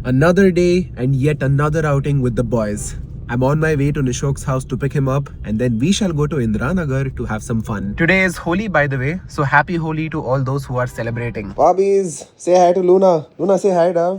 Another day and yet another outing with the boys. I'm on my way to Nishok's house to pick him up and then we shall go to Indranagar to have some fun. Today is Holi, by the way, so happy Holi to all those who are celebrating. Bobbies, say hi to Luna. Luna, say hi, da.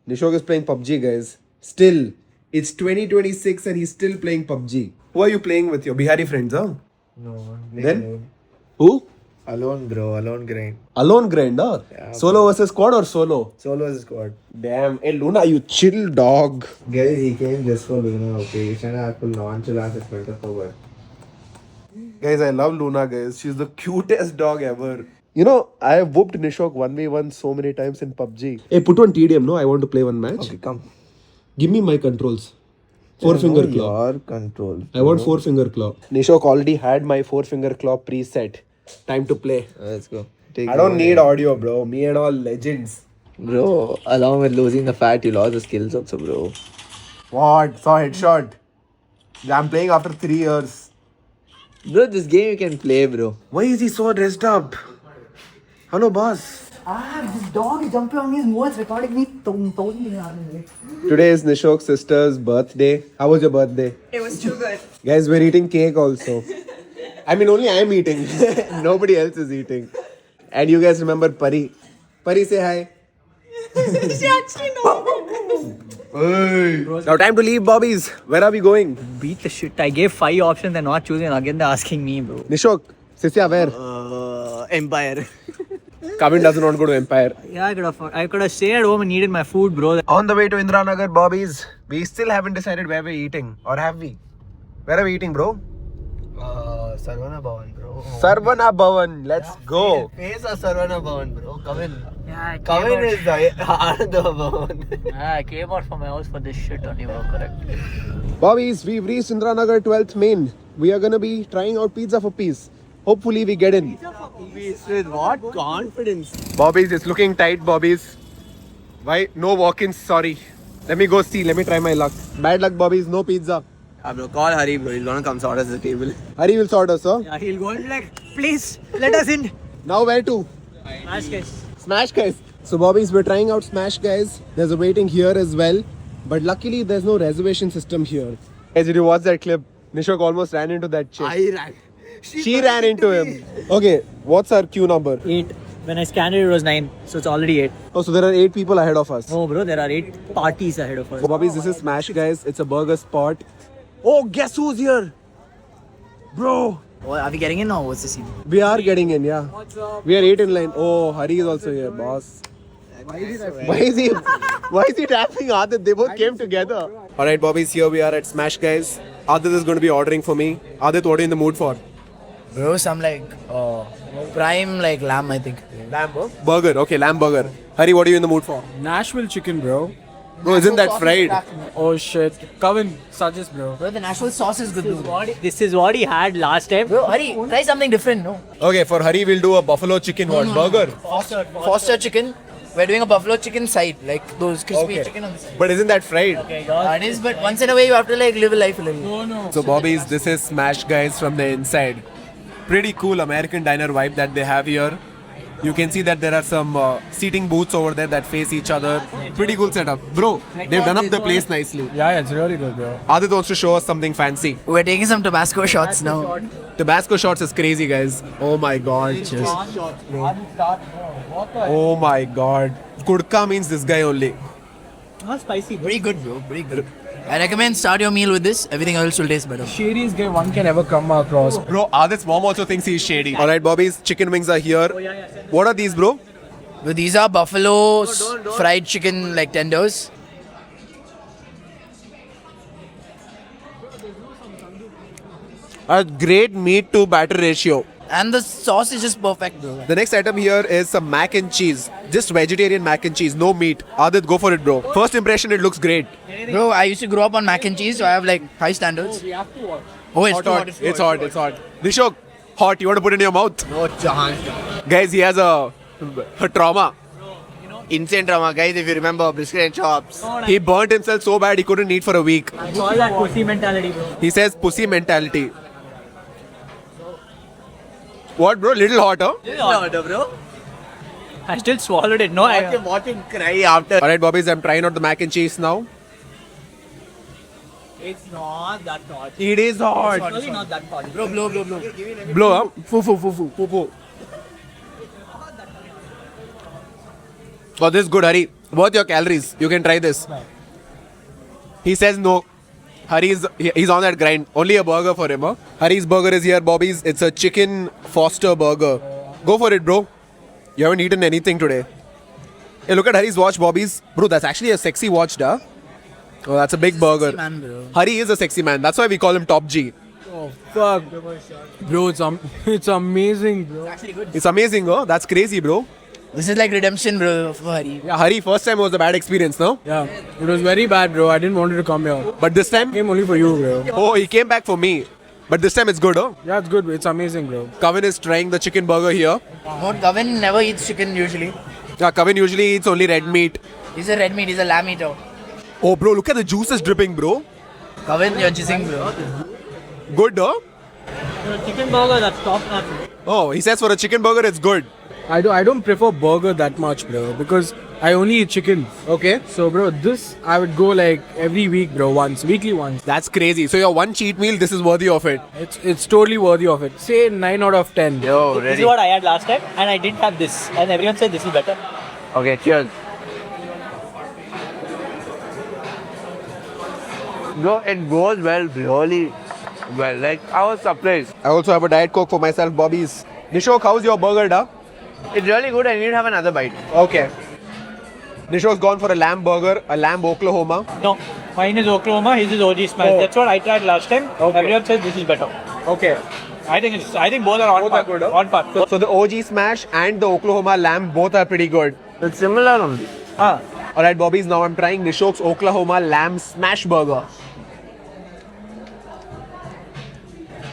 Nishok is playing PUBG, guys. Still, it's 2026 and he's still playing PUBG. Who are you playing with? Your Bihari friends, huh? No. Then? Who? Alone, bro. Alone grind. Alone grind, huh? Yeah, Solo versus squad or solo? Solo is squad. Damn. Hey, Luna, you chill, dog. Guys, he came just for Luna occasion. I could launch a last filter forward. Guys, I love Luna, guys. She's the cutest dog ever. You know, I have whooped Nishok 1v1 so many times in PUBG. Hey, put on TDM, no? I want to play one match. Okay, come. Give me my controls. Four finger claw. Your control. I want four finger claw. Nishok already had my four finger claw preset. Time to play. Let's go. I don't need audio, bro. Me and all legends. Bro, along with losing the fat, you lost the skills also, bro. What? Saw headshot. I'm playing after 3 years. Bro, this game you can play, bro. Why is he so dressed up? Hello, boss. This dog is jumping on me. His voice recording me. Today is Nishok's sister's birthday. How was your birthday? It was too good. Guys, we're eating cake also. I mean, only I'm eating. Nobody else is eating. And you guys remember Pari. Pari, say hi. She actually knows. Now time to leave, Bobbies. Where are we going? Beat the shit. I gave 5 options and not choosing. Again, they're asking me, bro. Nishok, Sisya, where? Empire. Kavin doesn't want to go to Empire. Yeah, I could have stayed at home and needed my food, bro. On the way to Indranagar, Bobbies. We still haven't decided where we're eating. Or have we? Where are we eating, bro? Sarvana Bhavan, bro. Sarvana Bhavan. Let's go. Face of Sarvana Bhavan, bro. Kavin. Yeah, Kavin is the Ananda Bhavan. Yeah, I came out from my house for this shit only, bro. Correct. Bobbies, we've reached Indranagar 12th Main. We are gonna be trying out pizza for peace. Hopefully we get in. With what confidence? Bobbies, it's looking tight, Bobbies. Why? No walk-ins, sorry. Let me go see. Let me try my luck. Bad luck, Bobbies. No pizza. Bro, call Hari, bro. He's gonna come sort us the table. Hari will sort us, huh? Yeah, he'll go and be like, please, let us in. Now where to? Smash, guys. Smash, guys. So, Bobbies, we're trying out Smash, guys. There's a waiting here as well. But luckily, there's no reservation system here. Guys, did you watch that clip? Nishok almost ran into that chick. I ran. She ran into him. Okay, what's our queue number? 8. When I scanned it, it was 9. So it's already 8. Oh, so there are 8 people ahead of us. No, bro, there are 8 parties ahead of us. So, Bobbies, this is Smash, guys. It's a burger spot. Oh, guess who's here? Bro, Oh, are we getting in or what's the scene? we are getting in, yeah. We are 8 in line. Oh, Hari is also here, boss. Why is he tapping Adit? They both came together. Alright, Bobbies, here we are at Smash, guys. Adit is going to be ordering for me. Adit, what are you in the mood for? Bro, some prime lamb, I think. Lamb burger. Okay, lamb burger. Hari, what are you in the mood for? Nashville chicken, bro. Bro, isn't that fried? Oh shit. Kavin, suggest, bro. Bro, the Nashville sauce is good, bro. This is what he had last time. Bro, hurry, try something different, no? Okay, for Hari, we'll do a buffalo chicken burger. Foster chicken. We're doing a buffalo chicken side, like those crispy chicken on the side. But isn't that fried? It is, but once in a way you have to live a life a little. So, Bobbies, this is Smash, guys, from the inside. Pretty cool American diner vibe that they have here. You can see that there are some seating booths over there that face each other. Pretty cool setup. Bro, they've done up the place nicely. Yeah, it's really good, bro. Adit wants to show us something fancy. We're taking some Tabasco shots now. Tabasco shots is crazy, guys. Oh my god. Oh my god. Kudka means this guy only. Not spicy. Very good, bro. Very good. I recommend start your meal with this. Everything else will taste better. Shadiest guy one can ever come across. Bro, Adit's mom also thinks he's shady. Alright, Bobbies, chicken wings are here. What are these, bro? But these are buffalo fried chicken tenders. A great meat to batter ratio. And the sauce is just perfect, bro. The next item here is some mac and cheese. Just vegetarian mac and cheese, no meat. Adit, go for it, bro. First impression, it looks great. Bro, I used to grow up on mac and cheese, so I have high standards. Oh, it's Hot. It's hot. Nishok, hot. You want to put it in your mouth? No chance. Guys, he has a trauma. Insane drama, guys. If you remember, biscuit and chops. He burnt himself so bad he couldn't eat for a week. I call that pussy mentality, bro. He says pussy mentality. What, bro? Little hot, huh? bro. I still swallowed it. No, Watch him cry after. Alright, Bobbies, I'm trying out the mac and cheese now. it's not that hot. It is hot. It's really not that hot. Bro, blow. Blow up. Foo. Oh, this is good, Hari. Worth your calories. You can try this. He says no. He's on that grind. Only a burger for him, huh? Hari's burger is here, Bobby's. It's a chicken Foster burger. Go for it, bro. You haven't eaten anything today. Hey, look at Hari's watch, Bobby's. Bro, that's actually a sexy watch, duh. Oh, that's a big burger. Man, bro. Hari is a sexy man. That's why we call him Top G. Oh fuck, bro! It's amazing, bro. Actually good. It's amazing, oh. That's crazy, bro. This is like redemption, bro, for Hari. Yeah, Hari, first time was a bad experience, no? Yeah, it was very bad, bro. I didn't want to come here. But this time, Came only for you, bro. oh, he came back for me. But this time it's good, oh. Yeah, it's good. It's amazing, bro. Kavin is trying the chicken burger here. No, Gavin never eats chicken usually. Yeah, Kavin usually eats only red meat. He's a red meat, he's a lamb eater. Oh, bro, look at the juices dripping, bro. Gavin, you're jizzing, bro. Good, oh. Chicken burger, that's top notch. Oh, he says for a chicken burger, it's good. I don't prefer burger that much, bro, because I only eat chicken. Okay. So, bro, this I would go like every week, bro, weekly once. That's crazy. So your one cheat meal, this is worthy of it. It's totally worthy of it. Say 9 out of 10. This is what I had last time, and I didn't have this. And everyone said this is better. Okay, cheers. Bro, it goes well, really well. Like, I was surprised. I also have a Diet Coke for myself, Bobby's. Nishok, how's your burger, da? It's really good. I need to have another bite. Okay. Nishok's gone for a lamb burger, a lamb Oklahoma. No, mine is Oklahoma, his is OG Smash. Oh. That's what I tried last time. Okay. Everyone said this is better. Okay. I think both are on Both par. are good, huh? On par. So the OG Smash and the Oklahoma lamb both are pretty good. It's similar only. Alright, Bobby's, now I'm trying Nishok's Oklahoma lamb smash burger.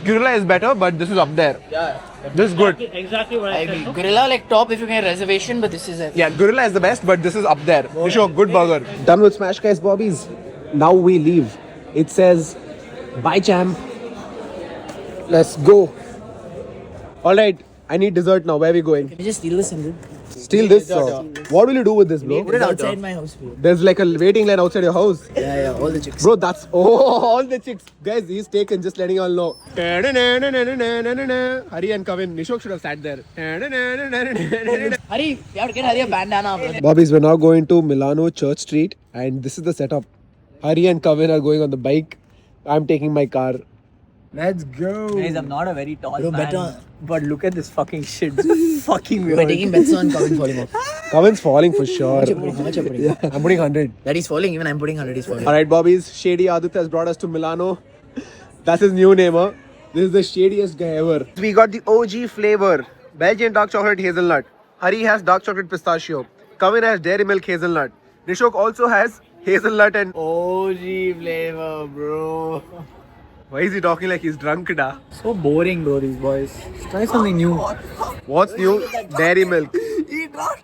Gorilla is better, but this is up there. Yeah. This is good. Exactly what I agree. Gorilla like top if you get a reservation, but this is a... Yeah, Gorilla is the best, but this is up there. Nishok, good burger. Done with Smash Guys, Bobby's. Now we leave. It says, bye champ. Let's go. Alright, I need dessert now. Where are we going? Can you just steal this and Steal this, sir. What will you do with this, bro? put it outside my house, bro. There's like a waiting line outside your house. Yeah, all the chicks. Bro, that's all the chicks. Guys, he's taken, just letting you all know. Hari and Kavin, Nishok should have sat there. Hari, you have to get Hari a bandana, bro. Bobbies, we're now going to Milano Church Street, and this is the setup. Hari and Kavin are going on the bike. I'm taking my car. Let's go. Guys, I'm not a very tall Bro, man. better. But look at this fucking shit. This is fucking weird. We're taking bets on Kavin falling off. Kavin's falling for sure. How much you putting? I'm putting 100. That he's falling, even I'm putting 100, he's falling. Alright, Bobbies, Shady Aditya has brought us to Milano. That's his new name, huh? This is the shadiest guy ever. We got the OG flavor. Belgian dark chocolate hazelnut. Hari has dark chocolate pistachio. Kavin has dairy milk hazelnut. Nishok also has hazelnut and... OG flavor, bro. Why is he talking like he's drunk, da? So boring, bro, these boys. Try something new. What's new? Dairy milk.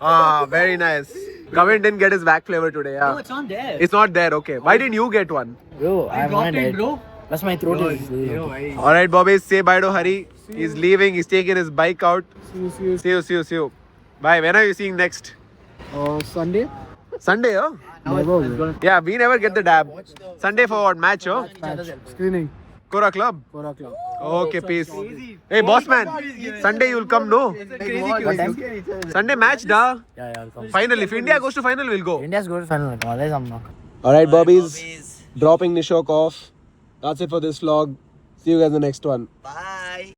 Ah, very nice. Kavin didn't get his back flavor today, yeah. No, it's not there. It's not there, okay. Why didn't you get one? Bro, I want it. bro. Plus my throat is... Alright, Bobby, say bye to Hari. He's leaving. He's taking his bike out. See you. Bye. When are you seeing next? Sunday? Sunday, huh? Never. Yeah, we never get the dab. Sunday for what? Match, huh? Screening. Kora Club. 4 o'clock. Okay, peace. Hey, boss man. Sunday you'll come, no? What time? Sunday match, da. Yeah, I'll come. Final. If India goes to final, we'll go. India's good final. Otherwise, I'm not. Alright, Bobbies. Dropping Nishok off. That's it for this vlog. See you guys in the next one. Bye.